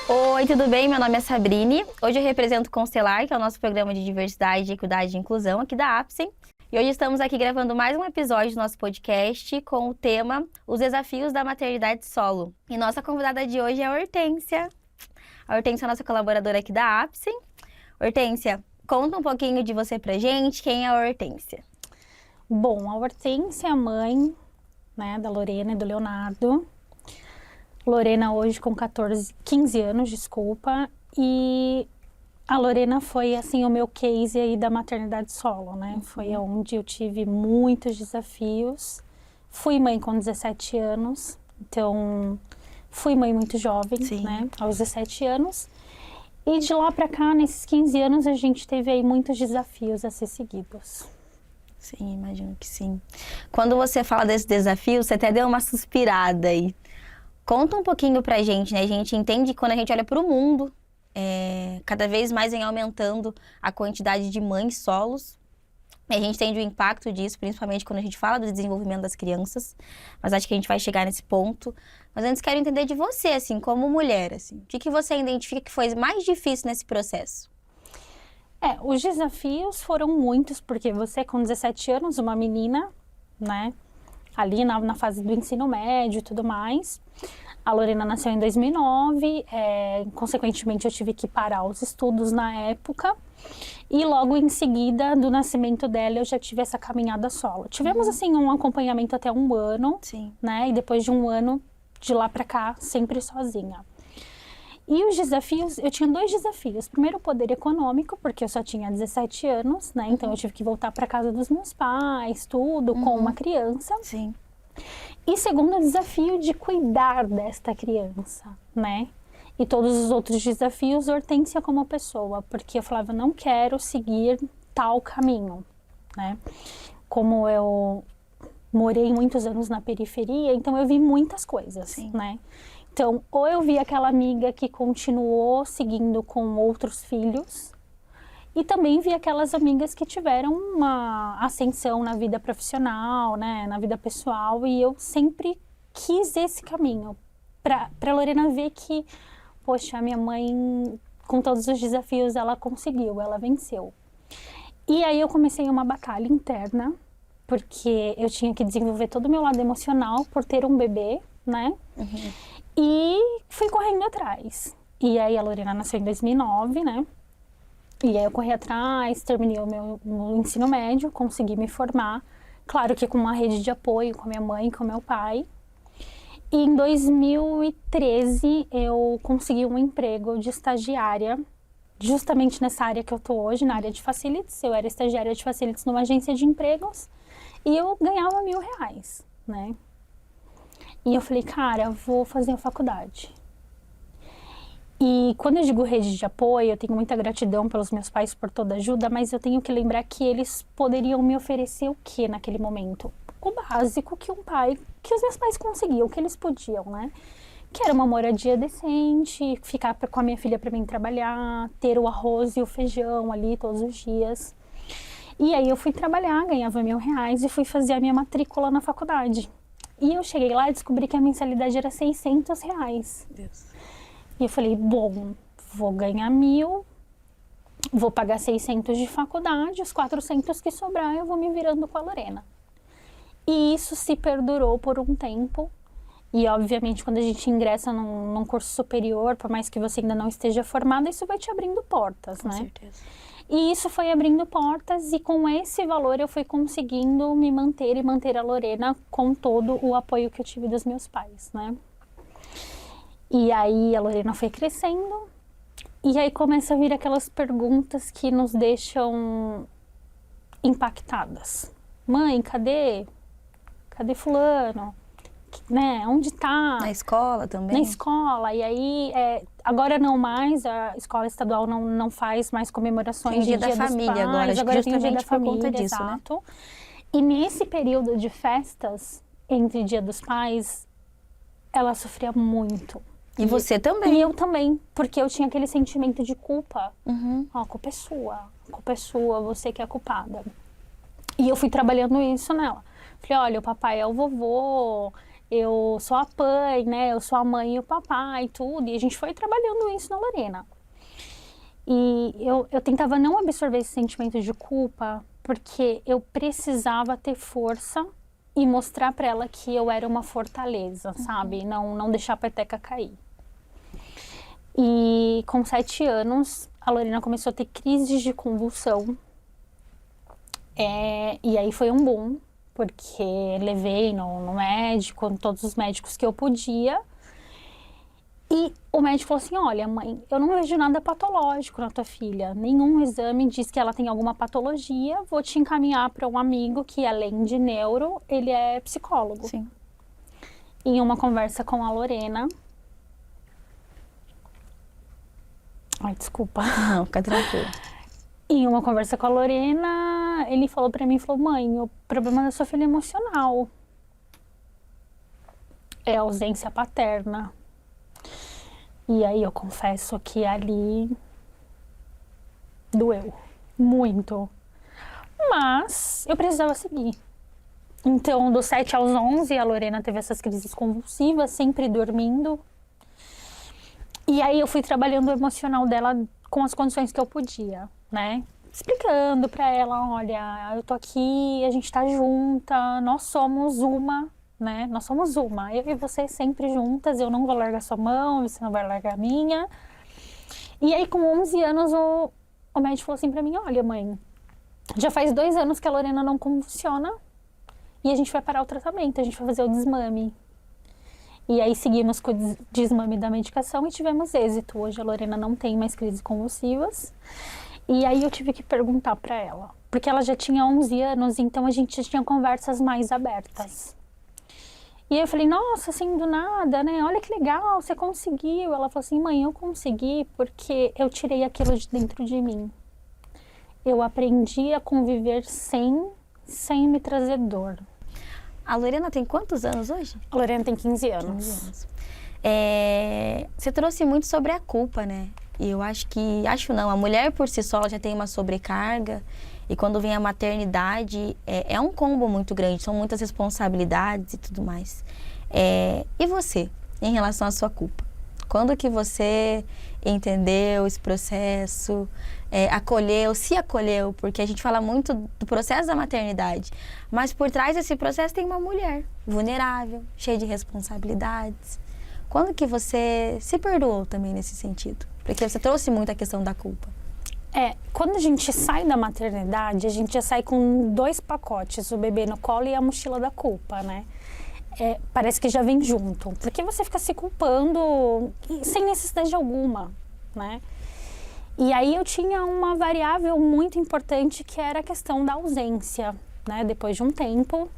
Oi, tudo bem? Meu nome é Sabrine. Hoje eu represento o Constelar, que é o nosso programa de diversidade, equidade e inclusão aqui da APSEM. E hoje estamos aqui gravando mais um episódio do nosso podcast com o tema Os Desafios da Maternidade Solo. E nossa convidada de hoje é a Hortência. A Hortência é a nossa colaboradora aqui da APSEM. Hortência, conta um pouquinho de você pra gente, quem é a Hortência? Bom, a Hortência é a mãe, né, da Lorena e do Leonardo. Lorena hoje com 15 anos, desculpa. E a Lorena foi, assim, o meu case aí da maternidade solo, né? Foi onde eu tive muitos desafios. Fui mãe com 17 anos, então fui mãe muito jovem, Sim. né? Aos 17 anos. E de lá pra cá, nesses 15 anos, a gente teve aí muitos desafios a ser seguidos. Sim, imagino que sim. Quando você fala desses desafios, você até deu uma suspirada aí. Conta um pouquinho pra gente, né? A gente entende que quando a gente olha pro mundo, cada vez mais vem aumentando a quantidade de mães solos. E a gente entende o impacto disso, principalmente quando a gente fala do desenvolvimento das crianças. Mas acho que a gente vai chegar nesse ponto. Mas antes quero entender de você, assim, como mulher, assim. O que você identifica que foi mais difícil nesse processo? Os desafios foram muitos, porque você com 17 anos, uma menina, né, ali na fase do ensino médio e tudo mais. A Lorena nasceu em 2009, consequentemente eu tive que parar os estudos na época. E logo em seguida do nascimento dela eu já tive essa caminhada solo. Tivemos assim um acompanhamento até um ano, Sim. né, e depois de um ano, de lá pra cá, sempre sozinha. E os desafios, eu tinha 2 desafios. Primeiro, o poder econômico, porque eu só tinha 17 anos, né? Então eu tive que voltar para casa dos meus pais, tudo, com uma criança. Sim. E segundo, o desafio de cuidar desta criança, né? E todos os outros desafios, Hortência como pessoa, porque eu falava, não quero seguir tal caminho, né? Como eu morei muitos anos na periferia, então eu vi muitas coisas, Sim. né? Então, ou eu vi aquela amiga que continuou seguindo com outros filhos, e também vi aquelas amigas que tiveram uma ascensão na vida profissional, né, na vida pessoal, e eu sempre quis esse caminho, pra Lorena ver que, poxa, a minha mãe, com todos os desafios, ela conseguiu, ela venceu. E aí eu comecei uma batalha interna, porque eu tinha que desenvolver todo o meu lado emocional por ter um bebê, né? E fui correndo atrás. E aí a Lorena nasceu em 2009, né? E aí eu corri atrás, terminei o meu ensino médio, consegui me formar. Claro que com uma rede de apoio, com a minha mãe, com o meu pai. E em 2013 eu consegui um emprego de estagiária, justamente nessa área que eu tô hoje, na área de facilities. Eu era estagiária de facilities numa agência de empregos e eu ganhava R$1.000, né? E eu falei, cara, vou fazer a faculdade. E quando eu digo rede de apoio, eu tenho muita gratidão pelos meus pais por toda a ajuda, mas eu tenho que lembrar que eles poderiam me oferecer o que naquele momento? O básico que que os meus pais conseguiam, que eles podiam, né? Que era uma moradia decente, ficar com a minha filha para mim trabalhar, ter o arroz e o feijão ali todos os dias. E aí eu fui trabalhar, ganhava R$1.000 e fui fazer a minha matrícula na faculdade. E eu cheguei lá e descobri que a mensalidade era R$600. Deus. E eu falei, bom, vou ganhar 1.000, vou pagar 600 de faculdade, os 400 que sobrar eu vou me virando com a Lorena. E isso se perdurou por um tempo. E obviamente quando a gente ingressa num curso superior, por mais que você ainda não esteja formada, isso vai te abrindo portas, né? Com certeza. E isso foi abrindo portas e com esse valor eu fui conseguindo me manter e manter a Lorena com todo o apoio que eu tive dos meus pais, né? E aí a Lorena foi crescendo e aí começa a vir aquelas perguntas que nos deixam impactadas. Mãe, cadê fulano? Né? Onde tá? Na escola também? Na escola, e aí, agora não mais, a escola estadual não faz mais comemorações Tem de Dia da Família agora, acho que tem o Dia da justamente por conta Família, disso, né? exato. E nesse período de festas, entre Dia dos Pais, ela sofria muito. E você também? E eu também, porque eu tinha aquele sentimento de culpa. A culpa é sua, você que é a culpada. E eu fui trabalhando isso nela. Falei, olha, o papai é o vovô, eu sou a mãe, né? Eu sou a mãe e o papai e tudo. E a gente foi trabalhando isso na Lorena. E eu tentava não absorver esse sentimento de culpa, porque eu precisava ter força e mostrar para ela que eu era uma fortaleza, sabe? Não deixar a peteca cair. E com 7 anos, a Lorena começou a ter crises de convulsão. E aí foi um boom, porque levei no médico, todos os médicos que eu podia. E o médico falou assim, olha mãe, eu não vejo nada patológico na tua filha. Nenhum exame diz que ela tem alguma patologia. Vou te encaminhar para um amigo que, além de neuro, ele é psicólogo. Sim. Em uma conversa com a Lorena... Ai, desculpa. Não, fica tranquilo. Em uma conversa com a Lorena, ele falou pra mim, mãe, o problema da sua filha é emocional. É a ausência paterna. E aí eu confesso que ali doeu muito. Mas eu precisava seguir. Então, dos 7 aos 11, a Lorena teve essas crises convulsivas, sempre dormindo. E aí eu fui trabalhando o emocional dela com as condições que eu podia, né? Explicando pra ela, olha, eu tô aqui, a gente tá junta, nós somos uma, né? Nós somos uma, eu e você sempre juntas, eu não vou largar sua mão, você não vai largar a minha. E aí com 11 anos o médico falou assim pra mim, olha mãe, já faz 2 anos que a Lorena não convulsiona e a gente vai parar o tratamento, a gente vai fazer o desmame. E aí seguimos com o desmame da medicação e tivemos êxito. Hoje a Lorena não tem mais crises convulsivas. E aí eu tive que perguntar para ela, porque ela já tinha 11 anos, então a gente já tinha conversas mais abertas. E aí eu falei, nossa, assim, do nada, né? Olha que legal, você conseguiu. Ela falou assim, mãe, eu consegui porque eu tirei aquilo de dentro de mim. Eu aprendi a conviver sem me trazer dor. A Lorena tem quantos anos hoje? A Lorena tem 15 anos. 15 anos. Você trouxe muito sobre a culpa, né? E eu acho não, a mulher por si só ela já tem uma sobrecarga. E quando vem a maternidade, é um combo muito grande, são muitas responsabilidades e tudo mais. E você, em relação à sua culpa? Quando que você entendeu esse processo, se acolheu? Porque a gente fala muito do processo da maternidade, mas por trás desse processo tem uma mulher vulnerável, cheia de responsabilidades. Quando que você se perdoou também nesse sentido? Porque você trouxe muito a questão da culpa. Quando a gente sai da maternidade, a gente já sai com 2 pacotes, o bebê no colo e a mochila da culpa, né? Parece que já vem junto, porque você fica se culpando sem necessidade alguma, né? E aí eu tinha uma variável muito importante que era a questão da ausência, né? Depois de um tempo,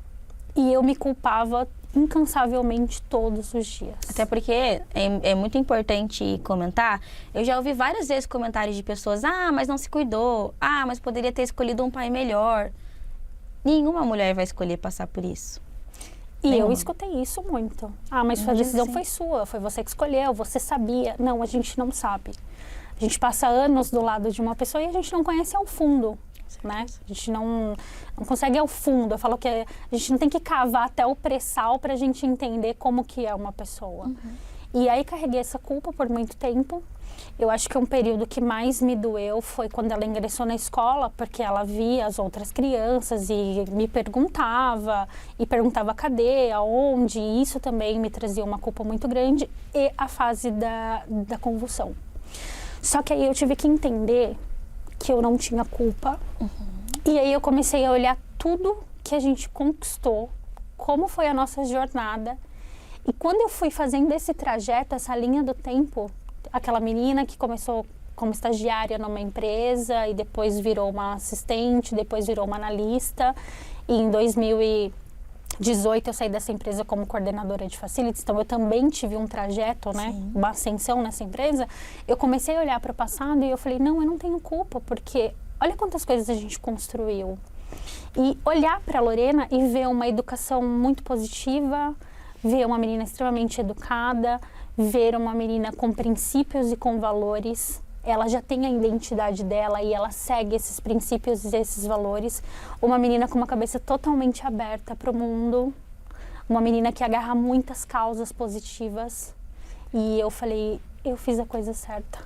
e eu me culpava incansavelmente todos os dias. Até porque é muito importante comentar, eu já ouvi várias vezes comentários de pessoas, mas não se cuidou, mas poderia ter escolhido um pai melhor. Nenhuma mulher vai escolher passar por isso. E eu escutei isso muito. Mas sua decisão foi sua, foi você que escolheu, você sabia. Não, a gente não sabe. A gente passa anos do lado de uma pessoa e a gente não conhece ao fundo, né? A gente não consegue ir ao fundo. Eu falo que a gente não tem que cavar até o pré-sal pra gente entender como que é uma pessoa. E aí carreguei essa culpa por muito tempo. Eu acho que um período que mais me doeu foi quando ela ingressou na escola, porque ela via as outras crianças e me perguntava cadê, aonde, e isso também me trazia uma culpa muito grande, e a fase da convulsão. Só que aí eu tive que entender que eu não tinha culpa, e aí eu comecei a olhar tudo que a gente conquistou, como foi a nossa jornada, e quando eu fui fazendo esse trajeto, essa linha do tempo, aquela menina que começou como estagiária numa empresa e depois virou uma assistente, depois virou uma analista. E em 2018 eu saí dessa empresa como coordenadora de facilities, então eu também tive um trajeto, né, uma ascensão nessa empresa. Eu comecei a olhar para o passado e eu falei, não, eu não tenho culpa, porque olha quantas coisas a gente construiu. E olhar para a Lorena e ver uma educação muito positiva, ver uma menina extremamente educada, ver uma menina com princípios e com valores, ela já tem a identidade dela e ela segue esses princípios e esses valores. Uma menina com uma cabeça totalmente aberta para o mundo, uma menina que agarra muitas causas positivas. E eu falei, eu fiz a coisa certa.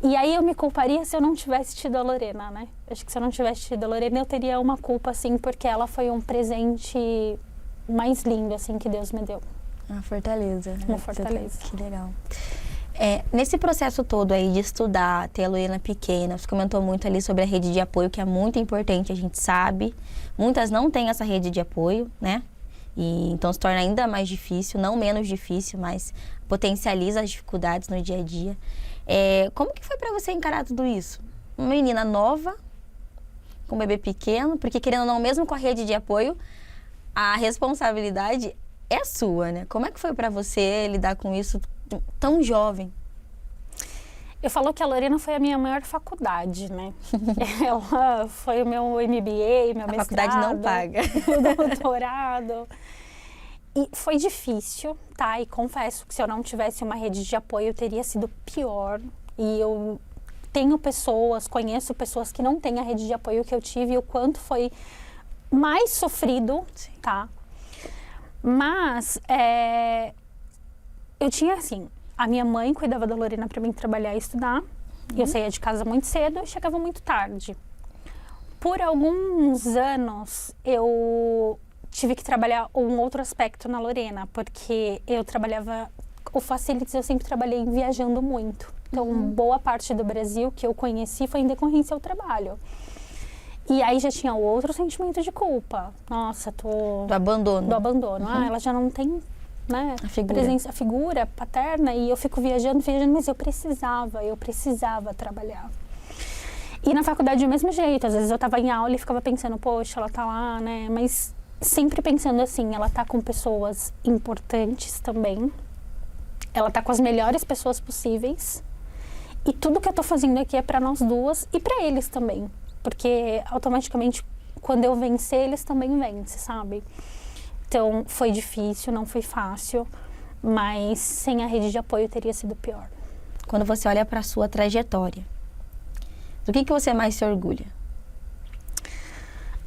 E aí eu me culparia se eu não tivesse tido a Lorena, né? Acho que se eu não tivesse tido a Lorena, eu teria uma culpa, assim, porque ela foi um presente mais lindo, assim, que Deus me deu. Uma fortaleza. Uma fortaleza. Que legal. Nesse processo todo aí de estudar, ter a Lorena pequena, você comentou muito ali sobre a rede de apoio, que é muito importante, a gente sabe. Muitas não têm essa rede de apoio, né? E então se torna ainda mais difícil, não menos difícil, mas potencializa as dificuldades no dia a dia. Como que foi para você encarar tudo isso? Uma menina nova, com um bebê pequeno, porque querendo ou não, mesmo com a rede de apoio, a responsabilidade é sua, né? Como é que foi para você lidar com isso tão jovem? Eu falo que a Lorena foi a minha maior faculdade, né? Ela foi o meu MBA, meu mestrado. A faculdade não paga. Meu doutorado. E foi difícil, tá? E confesso que se eu não tivesse uma rede de apoio, teria sido pior. E eu conheço pessoas que não têm a rede de apoio que eu tive e o quanto foi mais sofrido, Sim. tá? Mas, eu tinha assim, a minha mãe cuidava da Lorena para mim trabalhar e estudar. Eu saía de casa muito cedo e chegava muito tarde. Por alguns anos, eu tive que trabalhar um outro aspecto na Lorena, porque eu trabalhava, o Facilities eu sempre trabalhei viajando muito. Então, boa parte do Brasil que eu conheci foi em decorrência ao trabalho. E aí já tinha outro sentimento de culpa. Nossa, Do abandono. Do abandono. Ela já não tem, né, a figura paterna, e eu fico viajando, mas eu precisava trabalhar. E na faculdade do mesmo jeito, às vezes eu tava em aula e ficava pensando, poxa, ela tá lá, né, mas sempre pensando assim, ela tá com pessoas importantes também, ela tá com as melhores pessoas possíveis, e tudo que eu tô fazendo aqui é pra nós duas e pra eles também, porque automaticamente quando eu vencer, eles também vencem, sabe? Então, foi difícil, não foi fácil, mas sem a rede de apoio teria sido pior. Quando você olha para a sua trajetória, do que você mais se orgulha?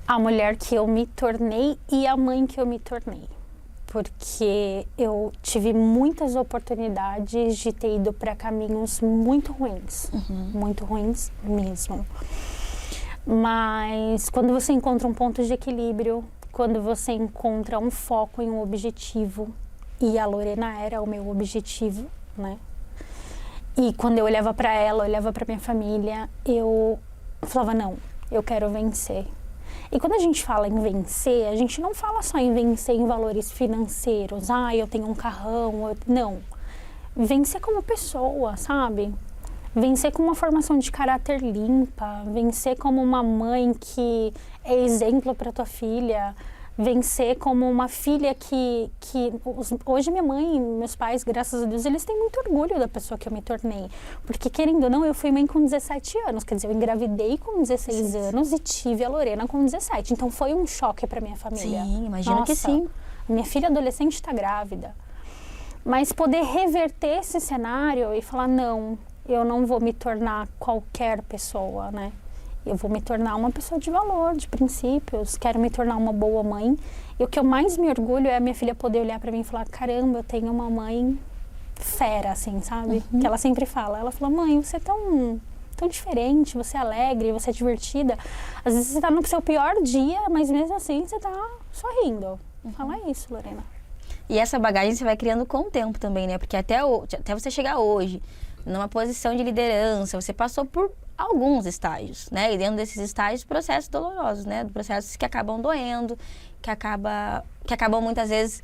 A mulher que eu me tornei e a mãe que eu me tornei. Porque eu tive muitas oportunidades de ter ido para caminhos muito ruins mesmo. Mas quando você encontra um ponto de equilíbrio, quando você encontra um foco em um objetivo, e a Lorena era o meu objetivo, né? E quando eu olhava para ela, olhava para minha família, eu falava, não, eu quero vencer. E quando a gente fala em vencer, a gente não fala só em vencer em valores financeiros, eu tenho um carrão, não. Vencer como pessoa, sabe? Vencer com uma formação de caráter limpa, vencer como uma mãe que é exemplo para tua filha, vencer como uma filha que hoje minha mãe e meus pais, graças a Deus, eles têm muito orgulho da pessoa que eu me tornei. Porque, querendo ou não, eu fui mãe com 17 anos, quer dizer, eu engravidei com 16 anos e tive a Lorena com 17. Então, foi um choque para minha família. Sim, imagino que sim. Minha filha adolescente está grávida. Mas poder reverter esse cenário e falar, não, eu não vou me tornar qualquer pessoa, né? Eu vou me tornar uma pessoa de valor, de princípios, quero me tornar uma boa mãe. E o que eu mais me orgulho é a minha filha poder olhar pra mim e falar, caramba, eu tenho uma mãe fera, assim, sabe? Que ela sempre fala. Ela fala, mãe, você é tão diferente, você é alegre, você é divertida. Às vezes você tá no seu pior dia, mas mesmo assim você tá sorrindo. Fala isso, Lorena. E essa bagagem você vai criando com o tempo também, né? Porque até você chegar hoje, numa posição de liderança, você passou por alguns estágios, né? E dentro desses estágios, processos dolorosos, né? Processos que acabam doendo, que acabam muitas vezes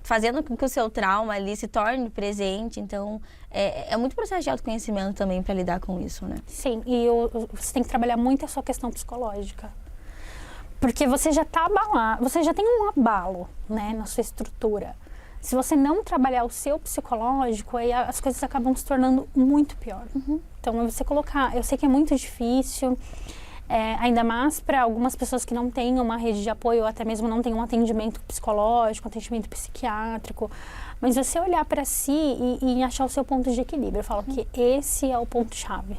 fazendo com que o seu trauma ali se torne presente. Então, é muito processo de autoconhecimento também para lidar com isso, né? Sim, e você tem que trabalhar muito a sua questão psicológica. Porque você já tá abalado, você já tem um abalo, né, na sua estrutura. Se você não trabalhar o seu psicológico, aí as coisas acabam se tornando muito pior. Então, você colocar... Eu sei que é muito difícil, ainda mais para algumas pessoas que não têm uma rede de apoio, ou até mesmo não têm um atendimento psicológico, um atendimento psiquiátrico. Mas você olhar para si e achar o seu ponto de equilíbrio. Eu falo que esse é o ponto-chave,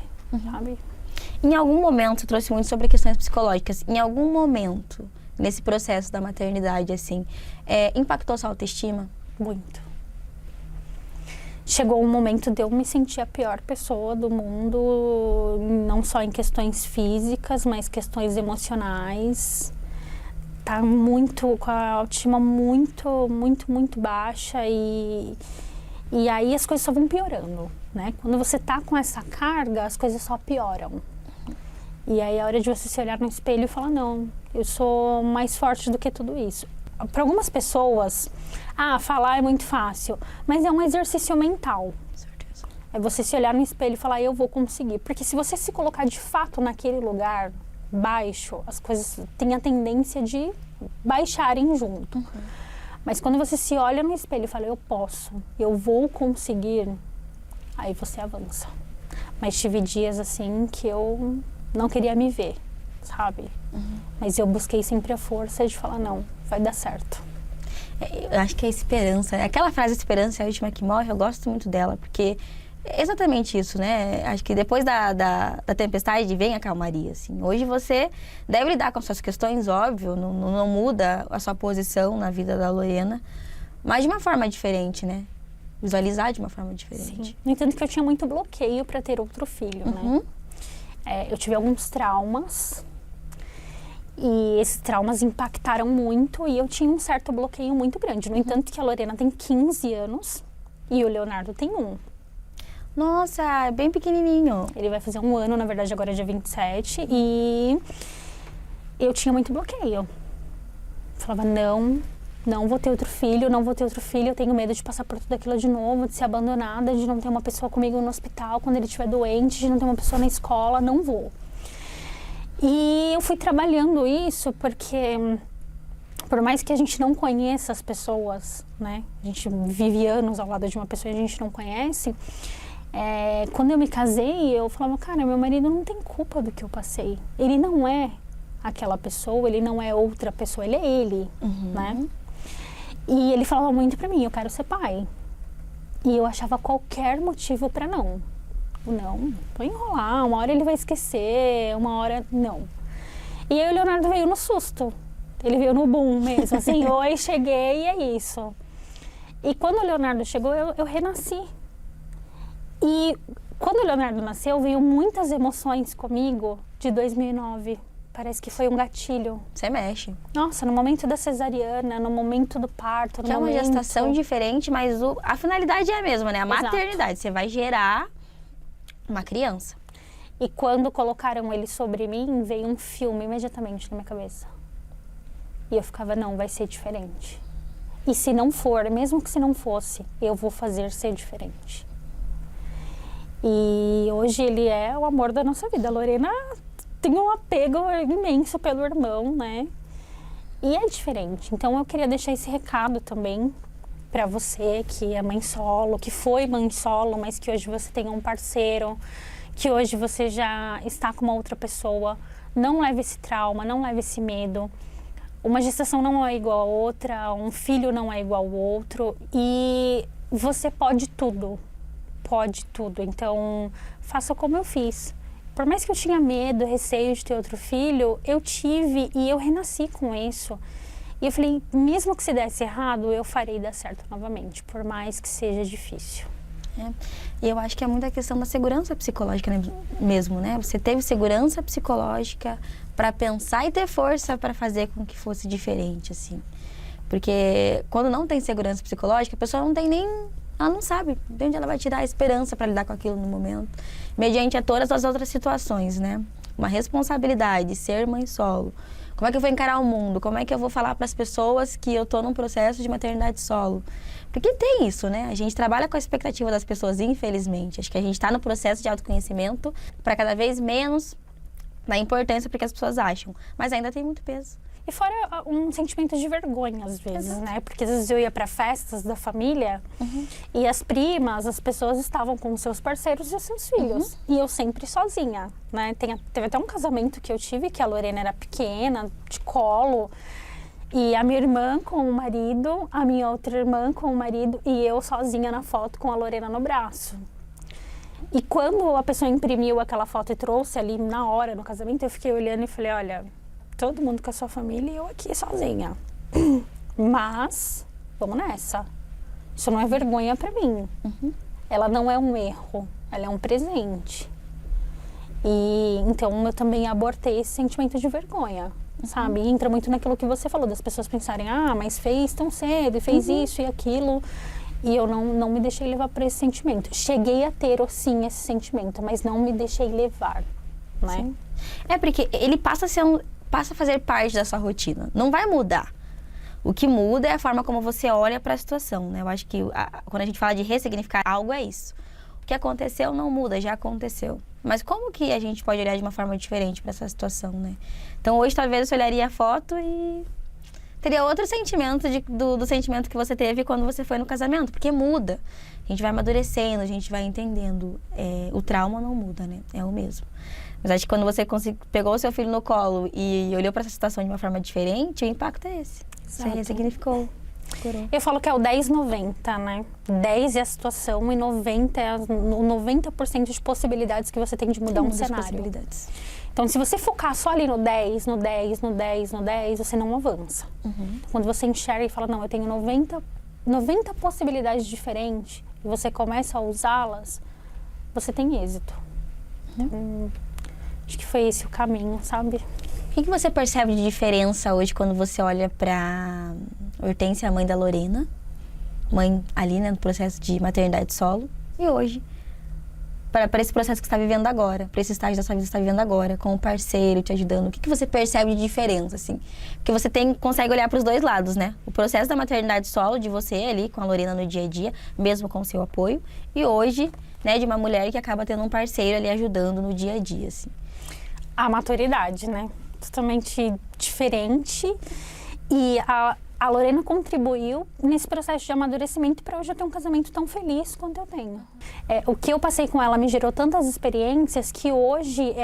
sabe? Em algum momento, você trouxe muito sobre questões psicológicas. Em algum momento, nesse processo da maternidade, assim, impactou sua autoestima? Muito. Chegou um momento de eu me sentir a pior pessoa do mundo, não só em questões físicas, mas questões emocionais. Tá muito, com a autoestima muito baixa e aí as coisas só vão piorando, né? Quando você tá com essa carga, as coisas só pioram. E aí é hora de você se olhar no espelho e falar, não, eu sou mais forte do que tudo isso. Para algumas pessoas, falar é muito fácil, mas é um exercício mental. Certeza. É você se olhar no espelho e falar, eu vou conseguir. Porque se você se colocar de fato naquele lugar baixo, as coisas têm a tendência de baixarem junto. Uhum. Mas quando você se olha no espelho e fala, eu posso, eu vou conseguir, aí você avança. Mas tive dias assim que eu não queria me ver, sabe? Uhum. Mas eu busquei sempre a força de falar, não, vai dar certo. Eu acho que a esperança, aquela frase, esperança é a última que morre, eu gosto muito dela, porque é exatamente isso, né? Acho que depois da tempestade vem a calmaria, assim. Hoje você deve lidar com as suas questões, óbvio, não muda a sua posição na vida da Lorena, mas de uma forma diferente, né? Visualizar de uma forma diferente. Sim. No entanto que eu tinha muito bloqueio para ter outro filho, né? Eu tive alguns traumas e esses traumas impactaram muito e eu tinha um certo bloqueio muito grande. No entanto que a Lorena tem 15 anos e o Leonardo tem 1. Nossa, é bem pequenininho. Ele vai fazer 1 ano, na verdade agora é dia 27 e eu tinha muito bloqueio. Falava, não vou ter outro filho, eu tenho medo de passar por tudo aquilo de novo, de ser abandonada, de não ter uma pessoa comigo no hospital quando ele estiver doente, de não ter uma pessoa na escola, não vou. E eu fui trabalhando isso porque, por mais que a gente não conheça as pessoas, né? A gente vive anos ao lado de uma pessoa e a gente não conhece. Quando eu me casei, eu falava, cara, meu marido não tem culpa do que eu passei. Ele não é aquela pessoa, ele não é outra pessoa, ele é ele, né? E ele falava muito pra mim, eu quero ser pai. E eu achava qualquer motivo pra não. Não, vou enrolar, uma hora ele vai esquecer, uma hora não. E aí o Leonardo veio no susto. Ele veio no boom mesmo, assim, oi, cheguei e é isso. E quando o Leonardo chegou, eu renasci. E quando o Leonardo nasceu, veio muitas emoções comigo de 2009. Parece que foi um gatilho. Você mexe. Nossa, no momento da cesariana, no momento do parto, que é uma gestação diferente, mas a finalidade é a mesma, né? A maternidade. Você vai gerar uma criança. E quando colocaram ele sobre mim, veio um filme imediatamente na minha cabeça. E eu ficava, não, vai ser diferente. E se não for, mesmo que se não fosse, eu vou fazer ser diferente. E hoje ele é o amor da nossa vida. A Lorena tem um apego imenso pelo irmão, né? E é diferente. Então eu queria deixar esse recado também para você que é mãe solo, que foi mãe solo, mas que hoje você tem um parceiro, que hoje você já está com uma outra pessoa. Não leve esse trauma, não leve esse medo. Uma gestação não é igual a outra, um filho não é igual ao outro e você pode tudo. Pode tudo. Então, faça como eu fiz. Por mais que eu tinha medo, receio de ter outro filho, eu tive e eu renasci com isso. E eu falei, mesmo que se desse errado, eu farei dar certo novamente, por mais que seja difícil. E eu acho que é muita questão da segurança psicológica mesmo, né? Você teve segurança psicológica para pensar e ter força para fazer com que fosse diferente, assim. Porque quando não tem segurança psicológica, a pessoa não tem nem... Ela não sabe de onde ela vai tirar a esperança para lidar com aquilo no momento. Mediante a todas as outras situações, né? Uma responsabilidade, ser mãe solo. Como é que eu vou encarar o mundo? Como é que eu vou falar para as pessoas que eu tô num processo de maternidade solo? Porque tem isso, né? A gente trabalha com a expectativa das pessoas, infelizmente. Acho que a gente está no processo de autoconhecimento para cada vez menos dar importância para que as pessoas acham. Mas ainda tem muito peso. E fora um sentimento de vergonha, às vezes, né? Porque às vezes eu ia para festas da família e as primas, as pessoas estavam com seus parceiros e seus filhos. E eu sempre sozinha, né? Teve até um casamento que eu tive, que a Lorena era pequena, de colo. E a minha irmã com o marido, a minha outra irmã com o marido e eu sozinha na foto com a Lorena no braço. E quando a pessoa imprimiu aquela foto e trouxe ali na hora, no casamento, eu fiquei olhando e falei, olha... todo mundo com a sua família e eu aqui sozinha. Mas, vamos nessa. Isso não é vergonha pra mim. Ela não é um erro, ela é um presente. E então eu também abortei esse sentimento de vergonha, sabe? E entra muito naquilo que você falou, das pessoas pensarem, mas fez tão cedo, e fez isso e aquilo. E eu não me deixei levar por esse sentimento. Cheguei a ter, sim, esse sentimento, mas não me deixei levar, né? Sim. É porque ele passa a fazer parte da sua rotina. Não vai mudar. O que muda é a forma como você olha para a situação, né? Eu acho que quando a gente fala de ressignificar algo, é isso. O que aconteceu não muda, já aconteceu. Mas como que a gente pode olhar de uma forma diferente para essa situação, né? Então hoje talvez você olharia a foto e teria outro sentimento do sentimento que você teve quando você foi no casamento, porque muda. A gente vai amadurecendo, a gente vai entendendo. O trauma não muda, né? É o mesmo. Mas acho que quando você pegou o seu filho no colo e olhou para essa situação de uma forma diferente, o impacto é esse. Exato. Você ressignificou. Curou. Eu falo que é o 10-90, né? 10 é a situação e 90 é o 90% de possibilidades que você tem de mudar um cenário. Possibilidades. Então, se você focar só ali no 10, no 10, no 10, no 10, você não avança. Quando você enxerga e fala, não, eu tenho 90 possibilidades diferentes e você começa a usá-las, você tem êxito. Acho que foi esse o caminho, sabe? O que você percebe de diferença hoje quando você olha para Hortência, a mãe da Lorena, mãe ali, né, no processo de maternidade solo, e hoje, para esse processo que você está vivendo agora, para esse estágio da sua vida que você está vivendo agora, com o parceiro te ajudando, o que você percebe de diferença, assim? Porque você consegue olhar para os dois lados, né? O processo da maternidade solo, de você ali, com a Lorena no dia a dia, mesmo com o seu apoio, e hoje, né, de uma mulher que acaba tendo um parceiro ali ajudando no dia a dia, assim. A maturidade, né? Totalmente diferente. E a Lorena contribuiu nesse processo de amadurecimento para hoje eu ter um casamento tão feliz quanto eu tenho. O que eu passei com ela me gerou tantas experiências que hoje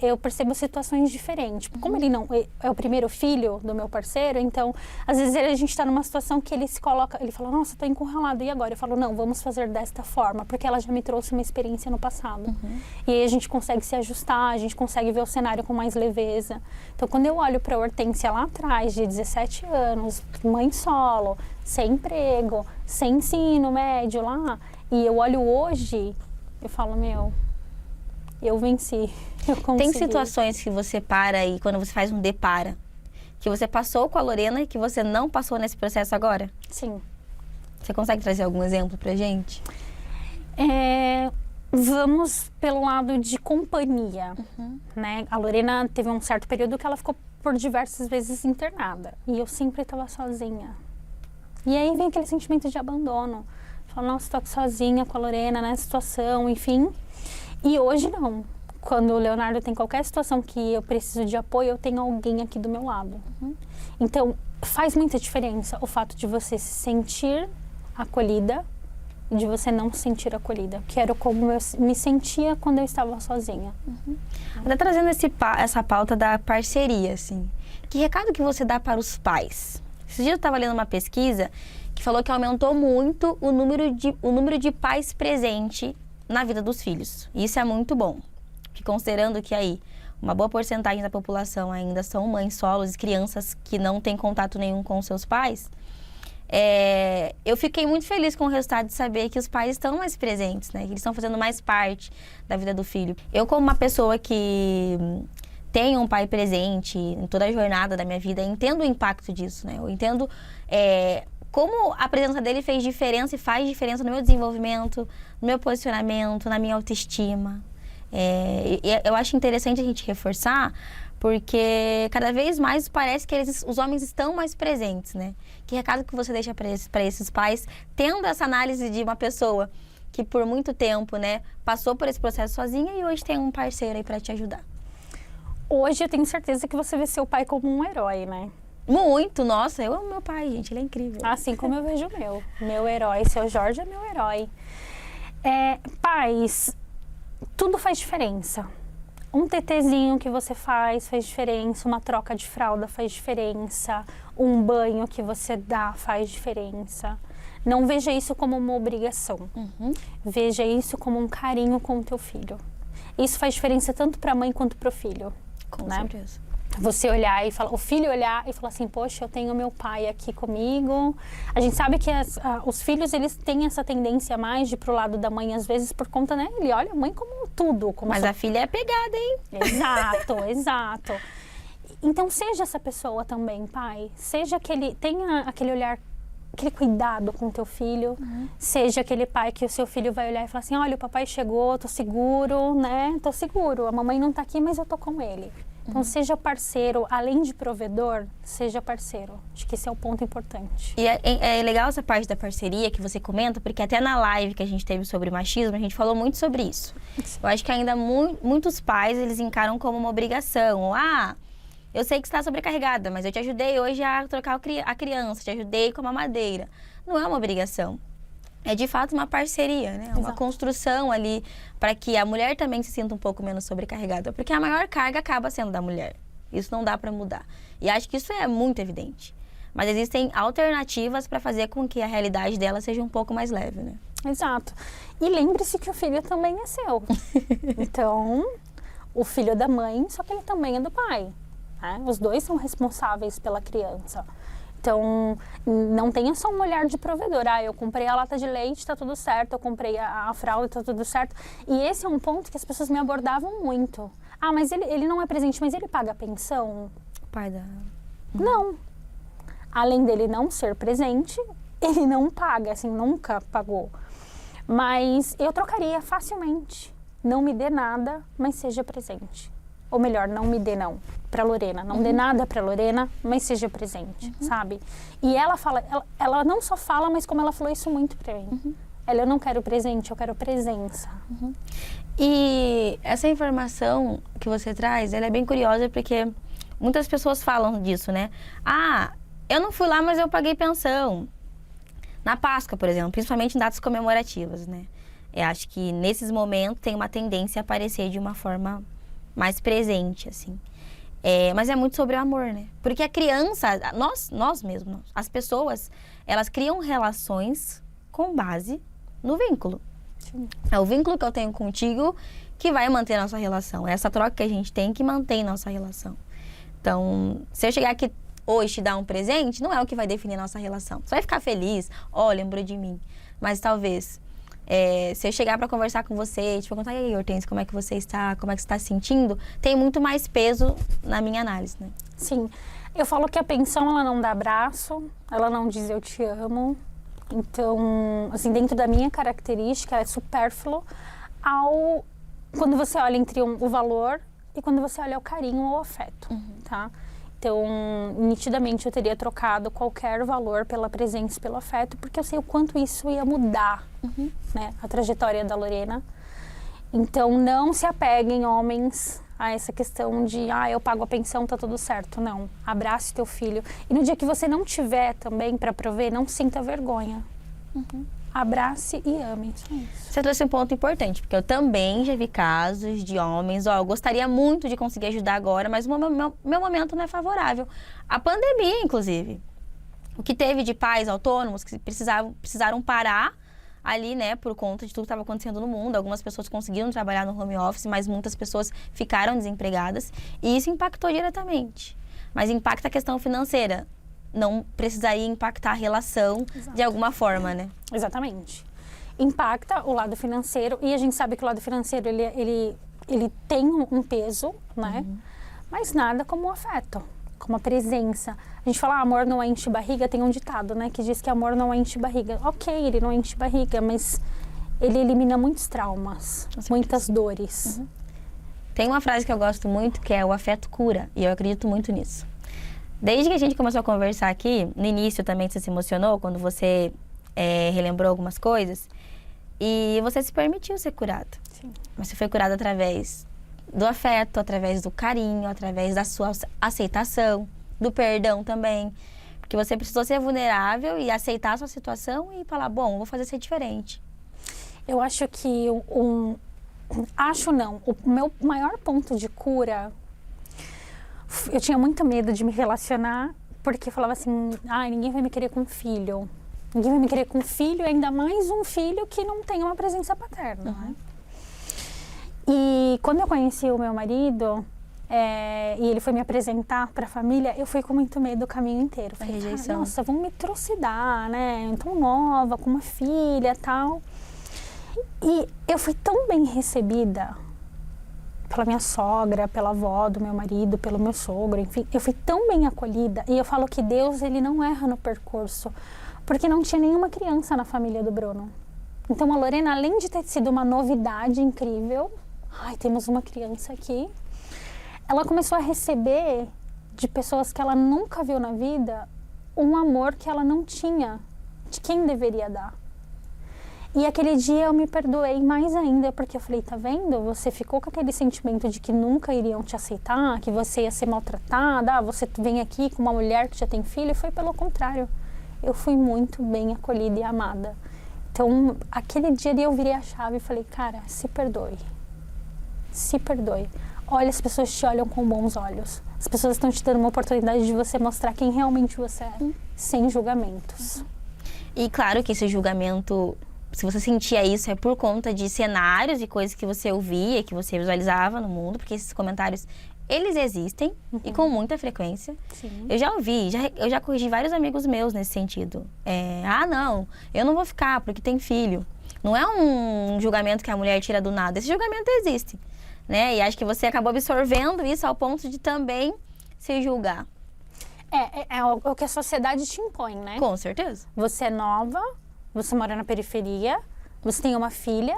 eu percebo situações diferentes. Como ele não é o primeiro filho do meu parceiro, então às vezes a gente está numa situação que ele se coloca, ele fala, nossa, estou encurralado, e agora? Eu falo, não, vamos fazer desta forma, porque ela já me trouxe uma experiência no passado. E aí a gente consegue se ajustar, a gente consegue ver o cenário com mais leveza. Então quando eu olho para a Hortência lá atrás, de 17 anos, mãe solo, sem emprego, sem ensino médio lá, e eu olho hoje, eu falo, eu venci, eu consegui. Tem situações que você para e quando você faz um depara, que você passou com a Lorena e que você não passou nesse processo agora? Sim. Você consegue trazer algum exemplo pra gente? Vamos pelo lado de companhia, né? A Lorena teve um certo período que ela ficou por diversas vezes internada. E eu sempre estava sozinha. E aí vem aquele sentimento de abandono. Falo, nossa, estou sozinha com a Lorena nessa situação, enfim. E hoje não. Quando o Leonardo tem qualquer situação que eu preciso de apoio, eu tenho alguém aqui do meu lado. Então, faz muita diferença o fato de você se sentir acolhida e de você não se sentir acolhida. Que era como eu me sentia quando eu estava sozinha. Até trazendo essa pauta da parceria, assim. Que recado que você dá para os pais? Esse dia eu estava lendo uma pesquisa que falou que aumentou muito o número de pais presente na vida dos filhos. E isso é muito bom. Porque considerando que aí uma boa porcentagem da população ainda são mães solos, crianças que não têm contato nenhum com seus pais, eu fiquei muito feliz com o resultado de saber que os pais estão mais presentes, né? Que eles estão fazendo mais parte da vida do filho. Eu, como uma pessoa que tem um pai presente em toda a jornada da minha vida, entendo o impacto disso, né? Eu entendo como a presença dele fez diferença e faz diferença no meu desenvolvimento, no meu posicionamento, na minha autoestima. Eu acho interessante a gente reforçar, porque cada vez mais parece que os homens estão mais presentes, né? Que recado que você deixa para esses pais, tendo essa análise de uma pessoa que por muito tempo, né, passou por esse processo sozinha e hoje tem um parceiro aí para te ajudar? Hoje eu tenho certeza que você vê seu pai como um herói, né? Muito, nossa, eu amo meu pai, gente, ele é incrível. Assim como eu vejo o meu herói, seu Jorge é meu herói. Pais, tudo faz diferença. Um tetezinho que você faz diferença, uma troca de fralda faz diferença, um banho que você dá faz diferença. Não veja isso como uma obrigação. Veja isso como um carinho com o teu filho. Isso faz diferença tanto para a mãe quanto para o filho. Com né? certeza. Você olhar e falar, o filho olhar e falar assim, poxa, eu tenho meu pai aqui comigo. A gente sabe que os filhos, eles têm essa tendência mais de ir pro lado da mãe, às vezes, por conta, né? Ele olha a mãe como tudo. Como Mas a filha é pegada, hein? Exato, exato. Então, seja essa pessoa também, pai. Seja tenha aquele olhar, aquele cuidado com o teu filho. Seja aquele pai que o seu filho vai olhar e falar assim, olha, o papai chegou, tô seguro, né? Tô seguro, a mamãe não tá aqui, mas eu tô com ele. Então, seja parceiro, além de provedor, seja parceiro. Acho que esse é o ponto importante. E é legal essa parte da parceria que você comenta, porque até na live que a gente teve sobre machismo, a gente falou muito sobre isso. Eu acho que ainda muitos pais, eles encaram como uma obrigação. Eu sei que você está sobrecarregada, mas eu te ajudei hoje a trocar a criança, te ajudei com a mamadeira. Não é uma obrigação. É de fato uma parceria, né? Uma construção ali para que a mulher também se sinta um pouco menos sobrecarregada. Porque a maior carga acaba sendo da mulher. Isso não dá para mudar. E acho que isso é muito evidente. Mas existem alternativas para fazer com que a realidade dela seja um pouco mais leve, né? Exato. E lembre-se que o filho também é seu. Então, o filho é da mãe, só que ele também é do pai. Né? Os dois são responsáveis pela criança. Então, não tenha só um olhar de provedor. Eu comprei a lata de leite, tá tudo certo. Eu comprei a fralda, tá tudo certo. E esse é um ponto que as pessoas me abordavam muito. Mas ele não é presente, mas ele paga a pensão? O pai da... Não. Além dele não ser presente, ele não paga, assim, nunca pagou. Mas eu trocaria facilmente. Não me dê nada, mas seja presente. Ou melhor, não me dê não para Lorena. Não dê nada para Lorena, mas seja presente, sabe? E ela fala, ela não só fala, mas como ela falou isso muito para mim. Eu não quero presente, eu quero presença. E essa informação que você traz, ela é bem curiosa porque muitas pessoas falam disso, né? Eu não fui lá, mas eu paguei pensão. Na Páscoa, por exemplo, principalmente em datas comemorativas, né? Eu acho que nesses momentos tem uma tendência a aparecer de uma forma mais presente, assim. Mas é muito sobre o amor, né? Porque a criança, nós mesmos, as pessoas, elas criam relações com base no vínculo. Sim. É o vínculo que eu tenho contigo que vai manter a nossa relação. É essa troca que a gente tem que mantém nossa relação. Então, se eu chegar aqui hoje te dar um presente, não é o que vai definir a nossa relação. Você vai ficar feliz, lembrou de mim. Mas talvez... se eu chegar para conversar com você, te perguntar, e aí, Hortência, como é que você está? Como é que você está se sentindo? Tem muito mais peso na minha análise, né? Sim. Eu falo que a pensão, ela não dá abraço, ela não diz eu te amo. Então, assim, dentro da minha característica, é supérfluo quando você olha entre o valor e quando você olha o carinho ou o afeto, tá? Então, nitidamente, eu teria trocado qualquer valor pela presença e pelo afeto, porque eu sei o quanto isso ia mudar, né, a trajetória da Lorena. Então, não se apeguem, homens, a essa questão de, eu pago a pensão, tá tudo certo. Não, abrace teu filho. E no dia que você não tiver também para prover, não sinta vergonha. Abrace e ame, só isso. Você trouxe um ponto importante, porque eu também já vi casos de homens, eu gostaria muito de conseguir ajudar agora, mas o meu momento não é favorável. A pandemia, inclusive. O que teve de pais autônomos que precisaram parar ali, né, por conta de tudo que estava acontecendo no mundo. Algumas pessoas conseguiram trabalhar no home office, mas muitas pessoas ficaram desempregadas. E isso impactou diretamente. Mas impacta a questão financeira. Não precisaria impactar a relação de alguma forma, né? Exatamente. Impacta o lado financeiro, e a gente sabe que o lado financeiro, ele tem um peso, né? Mas nada como o afeto, como a presença. A gente fala, amor não enche barriga, tem um ditado, né? Que diz que amor não enche barriga. Ok, ele não enche barriga, mas ele elimina muitos traumas, muitas dores. Tem uma frase que eu gosto muito, que é o afeto cura, e eu acredito muito nisso. Desde que a gente começou a conversar aqui, no início também você se emocionou, quando você relembrou algumas coisas, e você se permitiu ser curado. Sim. Você foi curado através do afeto, através do carinho, através da sua aceitação, do perdão também. Porque você precisou ser vulnerável e aceitar a sua situação e falar, bom, vou fazer ser diferente. Eu acho que o meu maior ponto de cura, eu tinha muito medo de me relacionar, porque eu falava assim, ninguém vai me querer com filho. Ninguém vai me querer com filho, ainda mais um filho que não tem uma presença paterna, né? E quando eu conheci o meu marido, e ele foi me apresentar para a família, eu fui com muito medo o caminho inteiro. Falei, rejeição. Nossa, vão me trucidar, né? Tão nova, com uma filha e tal. E eu fui tão bem recebida pela minha sogra, pela avó do meu marido, pelo meu sogro, enfim. Eu fui tão bem acolhida. E eu falo que Deus, ele não erra no percurso. Porque não tinha nenhuma criança na família do Bruno. Então a Lorena, além de ter sido uma novidade incrível, temos uma criança aqui, ela começou a receber de pessoas que ela nunca viu na vida um amor que ela não tinha de quem deveria dar. E aquele dia eu me perdoei mais ainda, porque eu falei, tá vendo? Você ficou com aquele sentimento de que nunca iriam te aceitar, que você ia ser maltratada, você vem aqui com uma mulher que já tem filho, e foi pelo contrário. Eu fui muito bem acolhida e amada. Então, aquele dia eu virei a chave e falei, cara, se perdoe. Se perdoe. Olha, as pessoas te olham com bons olhos. As pessoas estão te dando uma oportunidade de você mostrar quem realmente você é, sem julgamentos. E claro que esse julgamento, se você sentia isso, é por conta de cenários e coisas que você ouvia, que você visualizava no mundo, porque esses comentários, eles existem e com muita frequência. Sim. Eu já ouvi, eu já corrigi vários amigos meus nesse sentido. Não, eu não vou ficar porque tem filho. Não é um julgamento que a mulher tira do nada, esse julgamento existe, né? E acho que você acabou absorvendo isso ao ponto de também se julgar. É o que a sociedade te impõe, né? Com certeza. Você é nova, você mora na periferia, você tem uma filha,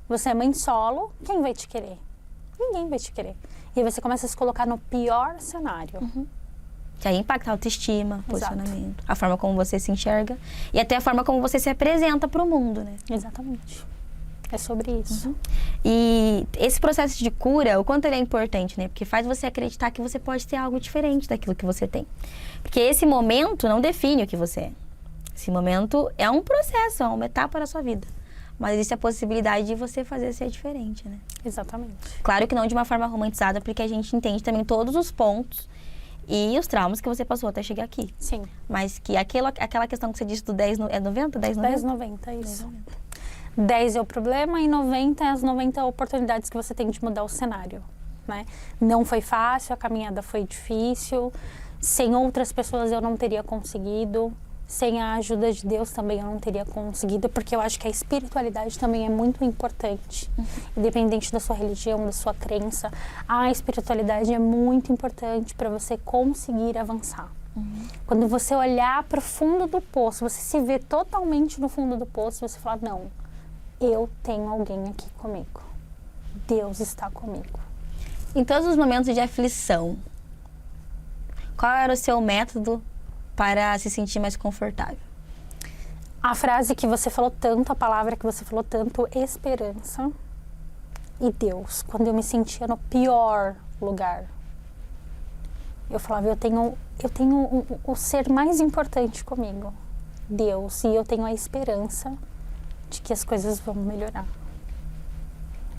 você é mãe solo, quem vai te querer? Ninguém vai te querer. E aí você começa a se colocar no pior cenário. Que aí impacta a autoestima, Exato. posicionamento, a forma como você se enxerga e até a forma como você se apresenta para o mundo, né? Exatamente. É sobre isso. E esse processo de cura, o quanto ele é importante, né? Porque faz você acreditar que você pode ter algo diferente daquilo que você tem. Porque esse momento não define o que você é. Esse momento é um processo, é uma etapa da sua vida. Mas existe a possibilidade de você fazer ser diferente, né? Exatamente. Claro que não de uma forma romantizada, porque a gente entende também todos os pontos e os traumas que você passou até chegar aqui. Sim. Mas que aquela questão que você disse do 10, é 90? 10, 90? 10,90, isso. 10 é o problema e 90 é as 90 oportunidades que você tem de mudar o cenário, né? Não foi fácil, a caminhada foi difícil. Sem outras pessoas eu não teria conseguido. Sem a ajuda de Deus também eu não teria conseguido, porque eu acho que a espiritualidade também é muito importante. Independente da sua religião, da sua crença, a espiritualidade é muito importante para você conseguir avançar. Quando você olhar para o fundo do poço, você se vê totalmente no fundo do poço, você fala, não, eu tenho alguém aqui comigo. Deus está comigo. Em todos os momentos de aflição, qual era o seu método para se sentir mais confortável? A frase que você falou tanto, a palavra que você falou tanto, esperança e Deus. Quando eu me sentia no pior lugar, eu falava, eu tenho o ser mais importante comigo, Deus, e eu tenho a esperança de que as coisas vão melhorar.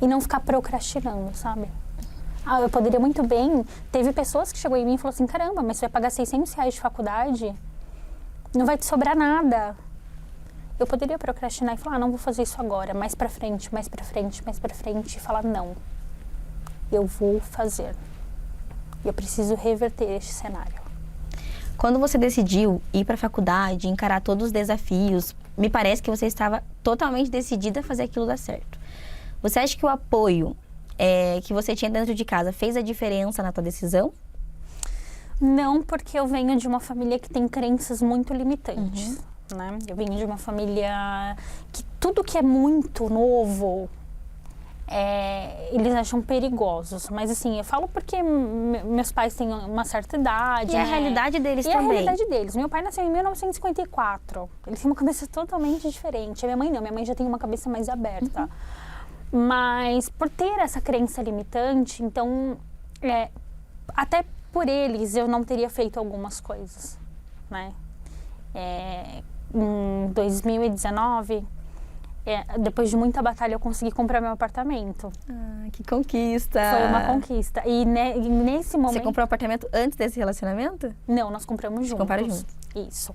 E não ficar procrastinando, sabe? Eu poderia muito bem... Teve pessoas que chegou em mim e falou assim, caramba, mas você vai pagar R$600 de faculdade? Não vai te sobrar nada. Eu poderia procrastinar e falar, não vou fazer isso agora, mais pra frente, mais pra frente, mais pra frente. E falar, não, eu vou fazer. Eu preciso reverter este cenário. Quando você decidiu ir para a faculdade, encarar todos os desafios, me parece que você estava totalmente decidida a fazer aquilo dar certo. Você acha que o apoio que você tinha dentro de casa fez a diferença na tua decisão? Não, porque eu venho de uma família que tem crenças muito limitantes, né? Eu venho de uma família que tudo que é muito novo, eles acham perigosos. Mas assim, eu falo porque meus pais têm uma certa idade, E a realidade deles e também. a realidade deles. Meu pai nasceu em 1954. Ele tem uma cabeça totalmente diferente. A minha mãe não. Minha mãe já tem uma cabeça mais aberta. Mas por ter essa crença limitante, então, até por eles eu não teria feito algumas coisas, né? Em 2019, depois de muita batalha, eu consegui comprar meu apartamento. Ah, que conquista! Foi uma conquista. E nesse momento... Você comprou o apartamento antes desse relacionamento? Não, nós compramos juntos. Compraram juntos. Isso.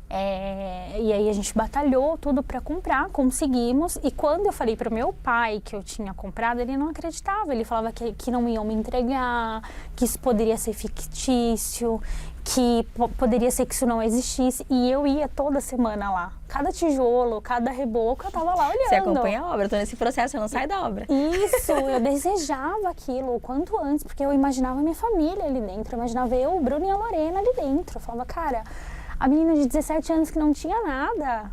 E aí a gente batalhou tudo para comprar, conseguimos. E quando eu falei pro meu pai que eu tinha comprado, ele não acreditava. Ele falava que não iam me entregar, que isso poderia ser fictício, que poderia ser que isso não existisse. E eu ia toda semana lá. Cada tijolo, cada reboco, eu tava lá olhando. Você acompanha a obra, tô nesse processo, você não sai da obra. Isso, eu desejava aquilo o quanto antes, porque eu imaginava a minha família ali dentro. Eu imaginava eu, o Bruno e a Lorena ali dentro. Eu falava, cara, a menina de 17 anos que não tinha nada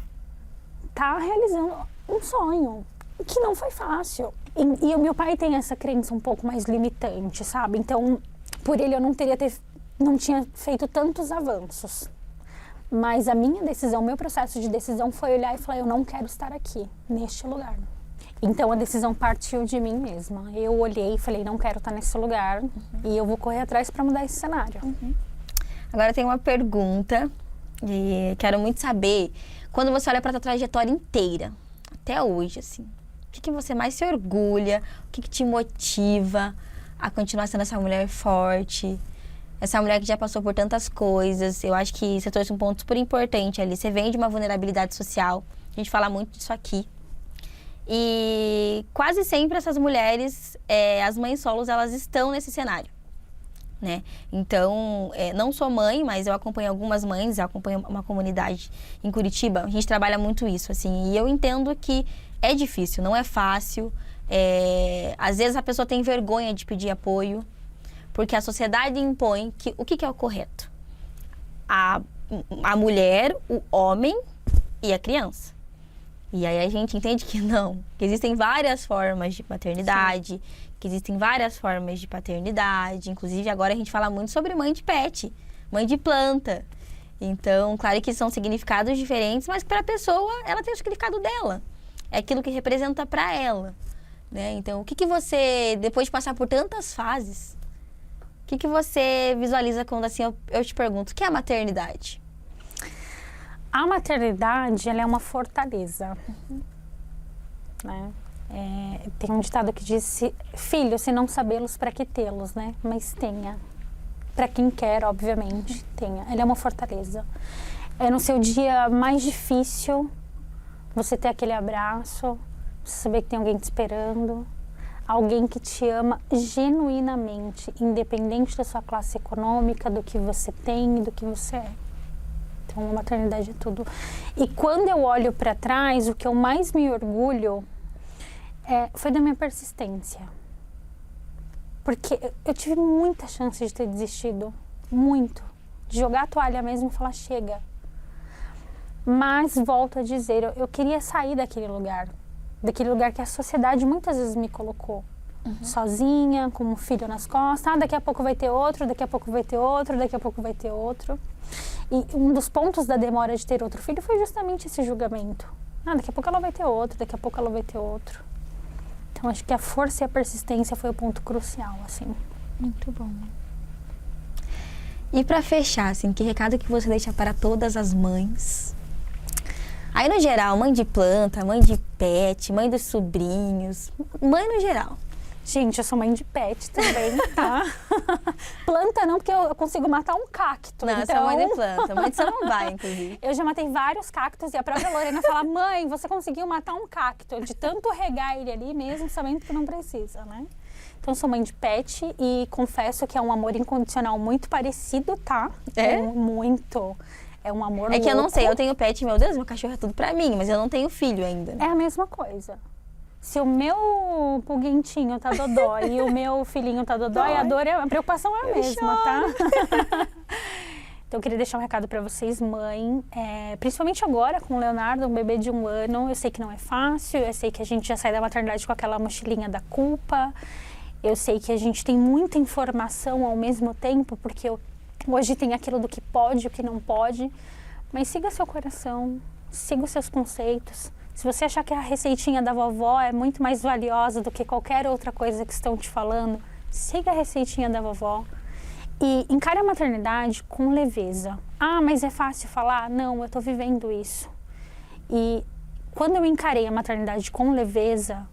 tá realizando um sonho, que não foi fácil. E o meu pai tem essa crença um pouco mais limitante, sabe? Então, por ele eu não tinha feito tantos avanços. Mas a minha decisão, meu processo de decisão foi olhar e falar, eu não quero estar aqui, neste lugar. Então a decisão partiu de mim mesma. Eu olhei e falei, não quero estar nesse lugar e eu vou correr atrás para mudar esse cenário. Agora tem uma pergunta e quero muito saber, quando você olha para a tua trajetória inteira, até hoje, assim, o que você mais se orgulha, o que te motiva a continuar sendo essa mulher forte, essa mulher que já passou por tantas coisas? Eu acho que você trouxe um ponto super importante ali, você vem de uma vulnerabilidade social, a gente fala muito disso aqui. E quase sempre essas mulheres, as mães solos, elas estão nesse cenário, né? Então, não sou mãe, mas eu acompanho algumas mães, eu acompanho uma comunidade em Curitiba, a gente trabalha muito isso, assim, e eu entendo que é difícil, não é fácil, às vezes a pessoa tem vergonha de pedir apoio, porque a sociedade impõe que o que é o correto? A mulher, o homem e a criança. E aí a gente entende que não, que existem várias formas de maternidade, sim, que existem várias formas de paternidade. Inclusive agora a gente fala muito sobre mãe de pet, mãe de planta. Então, claro que são significados diferentes, mas para a pessoa, ela tem o significado dela. É aquilo que representa para ela, né? Então, o que você, depois de passar por tantas fases, o que você visualiza quando assim eu te pergunto, o que é a maternidade? A maternidade, ela é uma fortaleza, né? Tem um ditado que diz, filho, se não sabê-los, para que tê-los, né? Mas tenha. Para quem quer, obviamente, tenha. Ela é uma fortaleza. No seu dia mais difícil, você ter aquele abraço, você saber que tem alguém te esperando, alguém que te ama genuinamente, independente da sua classe econômica, do que você tem e do que você é. Então, a maternidade é tudo. E quando eu olho para trás, o que eu mais me orgulho foi da minha persistência. Porque eu tive muita chance de ter desistido. Muito. De jogar a toalha mesmo e falar, chega. Mas, volto a dizer, eu queria sair daquele lugar. Daquele lugar que a sociedade muitas vezes me colocou. Sozinha, com um filho nas costas. Daqui a pouco vai ter outro, daqui a pouco vai ter outro, daqui a pouco vai ter outro. E um dos pontos da demora de ter outro filho foi justamente esse julgamento. Daqui a pouco ela vai ter outro, daqui a pouco ela vai ter outro. Então, acho que a força e a persistência foi o ponto crucial, assim. Muito bom. E para fechar, assim, que recado que você deixa para todas as mães? Aí, no geral, mãe de planta, mãe de pet, mãe dos sobrinhos, mãe no geral. Gente, eu sou mãe de pet também, tá? Planta não, porque eu consigo matar um cacto. Não, então... você é mãe de planta, mãe de samambaia, inclusive. Eu já matei vários cactos e a própria Lorena fala, mãe, você conseguiu matar um cacto, de tanto regar ele ali mesmo, sabendo que não precisa, né? Então, eu sou mãe de pet e confesso que é um amor incondicional muito parecido, tá? Muito. É um amor louco. Que eu não sei, eu tenho pet, meu Deus, meu cachorro é tudo pra mim, mas eu não tenho filho ainda. É a mesma coisa. Se o meu pulguentinho tá dodói e o meu filhinho tá dodói, a preocupação é a mesma, tá? Então, eu queria deixar um recado pra vocês, mãe, principalmente agora com o Leonardo, um bebê de 1 ano. Eu sei que não é fácil, eu sei que a gente já sai da maternidade com aquela mochilinha da culpa. Eu sei que a gente tem muita informação ao mesmo tempo, porque hoje tem aquilo do que pode, o que não pode. Mas siga seu coração, siga os seus conceitos. Se você achar que a receitinha da vovó é muito mais valiosa do que qualquer outra coisa que estão te falando, siga a receitinha da vovó e encare a maternidade com leveza. Mas é fácil falar? Não, eu tô vivendo isso. E quando eu encarei a maternidade com leveza,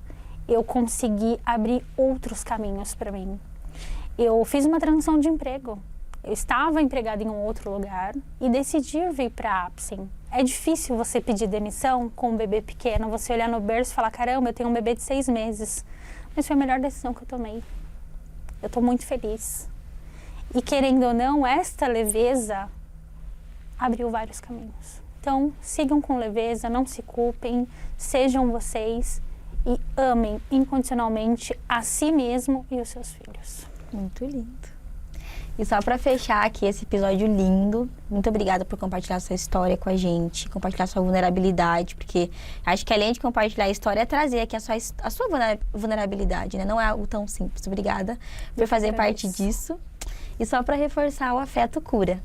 eu consegui abrir outros caminhos para mim. Eu fiz uma transição de emprego. Eu estava empregada em um outro lugar e decidi vir para a Apsen. É difícil você pedir demissão com um bebê pequeno, você olhar no berço e falar, caramba, eu tenho um bebê de 6 meses. Mas foi a melhor decisão que eu tomei. Eu estou muito feliz. E querendo ou não, esta leveza abriu vários caminhos. Então, sigam com leveza, não se culpem, sejam vocês e amem incondicionalmente a si mesmo e os seus filhos. Muito lindo. E só para fechar aqui esse episódio lindo, muito obrigada por compartilhar sua história com a gente, compartilhar sua vulnerabilidade, porque acho que além de compartilhar a história, é trazer aqui a sua vulnerabilidade, né? Não é algo tão simples. Obrigada por fazer parte disso. E só para reforçar, o afeto cura.